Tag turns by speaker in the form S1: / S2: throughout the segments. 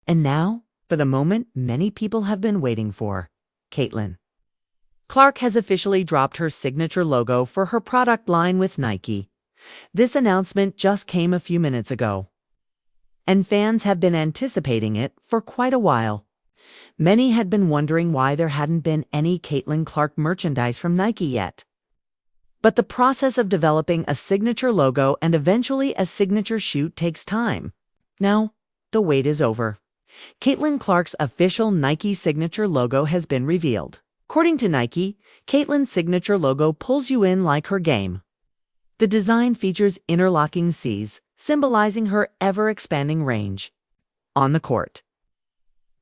S1: And now, for the moment many people have been waiting for. Caitlin Clark has officially dropped her signature logo for her product line with Nike. This announcement just came a few minutes ago, and fans have been anticipating it for quite a while. Many had been wondering why there hadn't been any Caitlin Clark merchandise from Nike yet. But the process of developing a signature logo and eventually a signature shoe takes time. Now, the wait is over. Caitlin Clark's official Nike signature logo has been revealed. According to Nike, Caitlin's signature logo pulls you in like her game. The design features interlocking Cs, symbolizing her ever-expanding range on the court.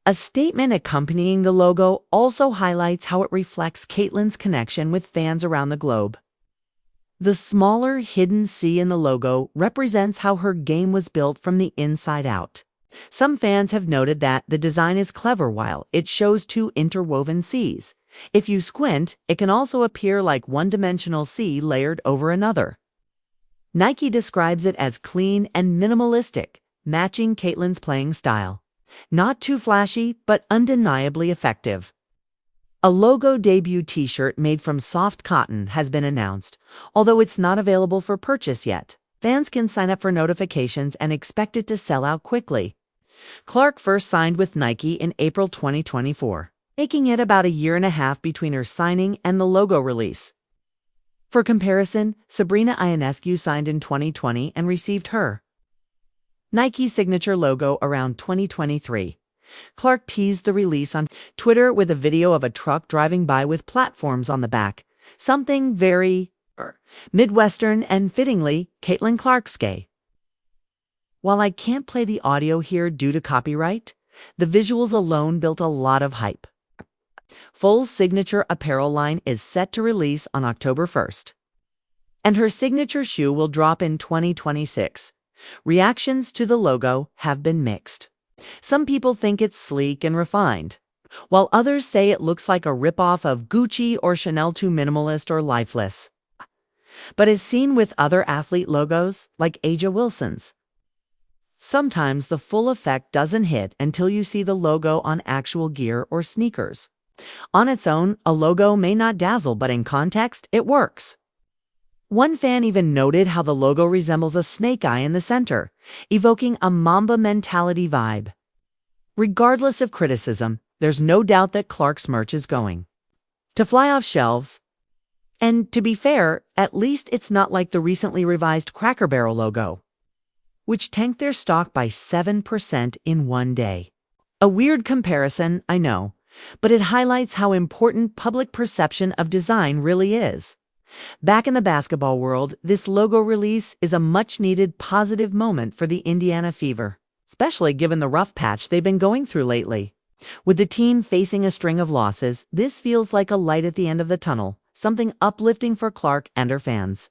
S1: A statement accompanying the logo also highlights how it reflects Caitlin's connection with fans around the globe. The smaller hidden C in the logo represents how her game was built from the inside out. Some fans have noted that the design is clever while it shows two interwoven Cs. If you squint, it can also appear like one-dimensional C layered over another. Nike describes it as clean and minimalistic, matching Caitlin's playing style. Not too flashy, but undeniably effective. A logo debut t-shirt made from soft cotton has been announced, although it's not available for purchase yet. Fans can sign up for notifications and expect it to sell out quickly. Clark first signed with Nike in April 2024, making it about a year and a half between her signing and the logo release. For comparison, Sabrina Ionescu signed in 2020 and received her Nike signature logo around 2023. Clark teased the release on Twitter with a video of a truck driving by with platforms on the back, something very Midwestern and fittingly Caitlin Clark's-gay. While I can't play the audio here due to copyright, the visuals alone built a lot of hype. Full signature apparel line is set to release on October 1st, and her signature shoe will drop in 2026. Reactions to the logo have been mixed. Some people think it's sleek and refined, while others say it looks like a ripoff of Gucci or Chanel, too minimalist or lifeless. But as seen with other athlete logos, like A'ja Wilson's, sometimes the full effect doesn't hit until you see the logo on actual gear or sneakers. On its own, a logo may not dazzle, but in context, it works. One fan even noted how the logo resembles a snake eye in the center, evoking a Mamba mentality vibe. Regardless of criticism, there's no doubt that Clark's merch is going to fly off shelves. And to be fair, at least it's not like the recently revised Cracker Barrel logo, which tanked their stock by 7% in one day. A weird comparison, I know, but it highlights how important public perception of design really is. Back in the basketball world, this logo release is a much-needed positive moment for the Indiana Fever, especially given the rough patch they've been going through lately. With the team facing a string of losses, this feels like a light at the end of the tunnel, something uplifting for Clark and her fans.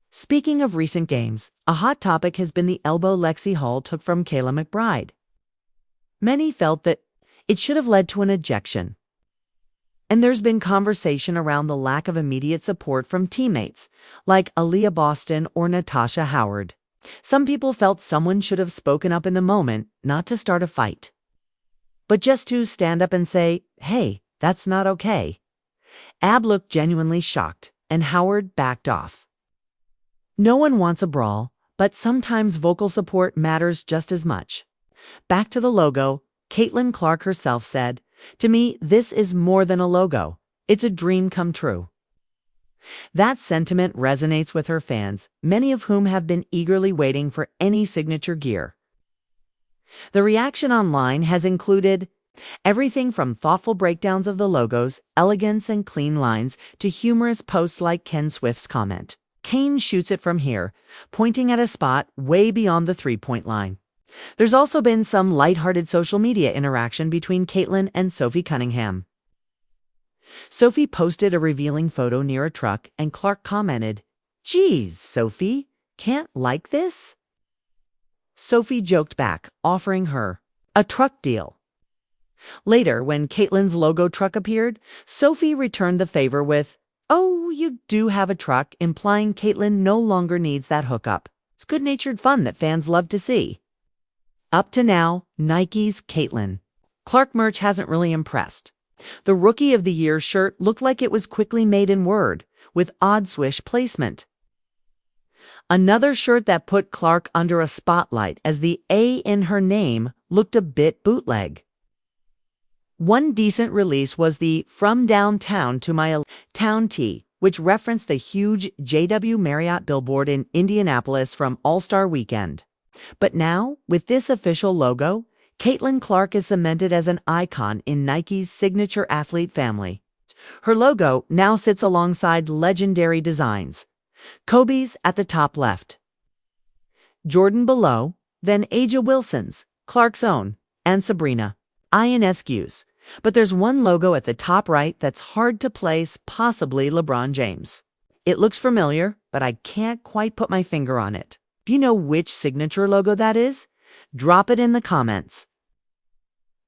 S1: Speaking of recent games, a hot topic has been the elbow Lexi Hall took from Kayla McBride. Many felt that it should have led to an ejection. And there's been conversation around the lack of immediate support from teammates, like Aaliyah Boston or Natasha Howard. Some people felt someone should have spoken up in the moment, not to start a fight, but just to stand up and say, hey, that's not okay. Ab looked genuinely shocked, and Howard backed off. No one wants a brawl, but sometimes vocal support matters just as much. Back to the logo, Caitlin Clark herself said, "To me, this is more than a logo. It's a dream come true." That sentiment resonates with her fans, many of whom have been eagerly waiting for any signature gear. The reaction online has included everything from thoughtful breakdowns of the logo's elegance and clean lines to humorous posts like Ken Swift's comment, "Kane shoots it from here," pointing at a spot way beyond the three-point line. There's also been some lighthearted social media interaction between Caitlin and Sophie Cunningham. Sophie posted a revealing photo near a truck, and Clark commented, "Geez, Sophie, can't like this?" Sophie joked back, offering her a truck deal. Later, when Caitlin's logo truck appeared, Sophie returned the favor with, "Oh, you do have a truck," implying Caitlin no longer needs that hookup. It's good-natured fun that fans love to see. Up to now, Nike's Caitlin Clark merch hasn't really impressed. The Rookie of the Year shirt looked like it was quickly made in Word, with odd swish placement. Another shirt that put Clark under a spotlight as the A in her name looked a bit bootleg. One decent release was the From Downtown to My Town tee, which referenced the huge JW Marriott billboard in Indianapolis from All-Star Weekend. But now, with this official logo, Caitlin Clark is cemented as an icon in Nike's signature athlete family. Her logo now sits alongside legendary designs. Kobe's at the top left, Jordan below, then A'ja Wilson's, Clark's own, and Sabrina Ionescu's. But there's one logo at the top right that's hard to place, possibly LeBron James. It looks familiar, but I can't quite put my finger on it. Do you know which signature logo that is? Drop it in the comments.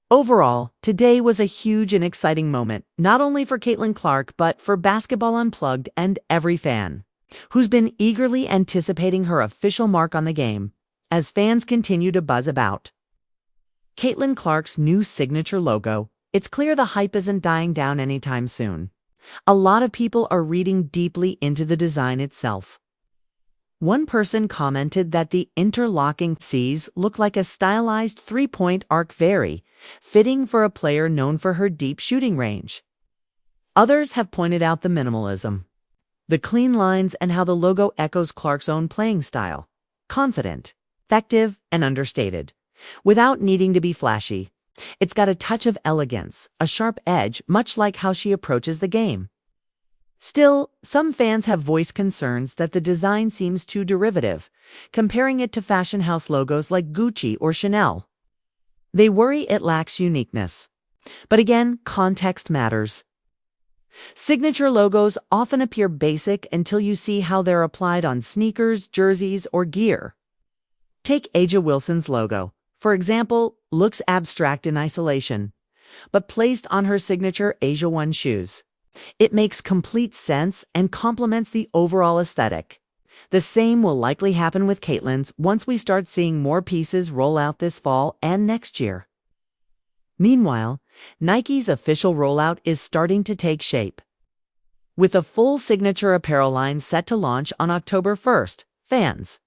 S1: Overall, today was a huge and exciting moment, not only for Caitlin Clark, but for Basketball Unplugged and every fan who's been eagerly anticipating her official mark on the game, as fans continue to buzz about Caitlin Clark's new signature logo. It's clear the hype isn't dying down anytime soon. A lot of people are reading deeply into the design itself. One person commented that the interlocking C's look like a stylized three-point arc, very fitting for a player known for her deep shooting range. Others have pointed out the minimalism, the clean lines, and how the logo echoes Clark's own playing style. Confident, effective, and understated, without needing to be flashy. It's got a touch of elegance, a sharp edge, much like how she approaches the game. Still, some fans have voiced concerns that the design seems too derivative, comparing it to fashion house logos like Gucci or Chanel. They worry it lacks uniqueness. But again, context matters. Signature logos often appear basic until you see how they're applied on sneakers, jerseys, or gear. Take A'ja Wilson's logo, for example, looks abstract in isolation, but placed on her signature A'ja 1 shoes, it makes complete sense and complements the overall aesthetic. The same will likely happen with Caitlin's once we start seeing more pieces roll out this fall and next year. Meanwhile, Nike's official rollout is starting to take shape. With a full signature apparel line set to launch on October 1st, fans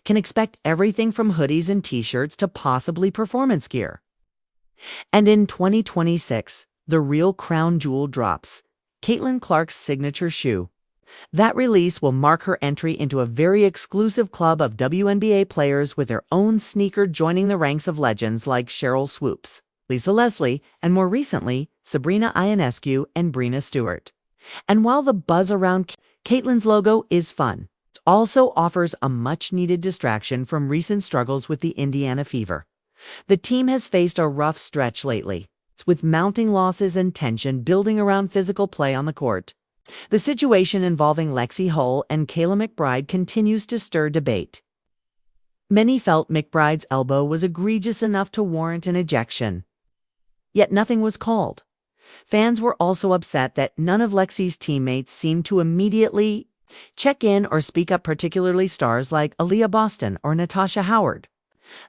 S1: can expect everything from hoodies and t-shirts to possibly performance gear. And in 2026, the real crown jewel drops, Caitlin Clark's signature shoe. That release will mark her entry into a very exclusive club of WNBA players, with their own sneaker joining the ranks of legends like Sheryl Swoopes, Lisa Leslie, and more recently, Sabrina Ionescu and Breanna Stewart. And while the buzz around Caitlin's logo is fun, it also offers a much-needed distraction from recent struggles with the Indiana Fever. The team has faced a rough stretch lately, with mounting losses and tension building around physical play on the court. The situation involving Lexi Hull and Kayla McBride continues to stir debate. Many felt McBride's elbow was egregious enough to warrant an ejection, yet nothing was called. Fans were also upset that none of Lexi's teammates seemed to immediately check in or speak up, particularly stars like Aaliyah Boston or Natasha Howard.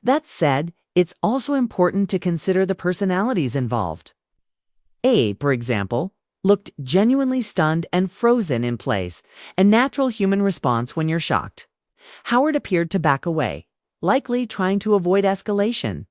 S1: That said, it's also important to consider the personalities involved. A, for example, looked genuinely stunned and frozen in place, a natural human response when you're shocked. Howard appeared to back away, likely trying to avoid escalation.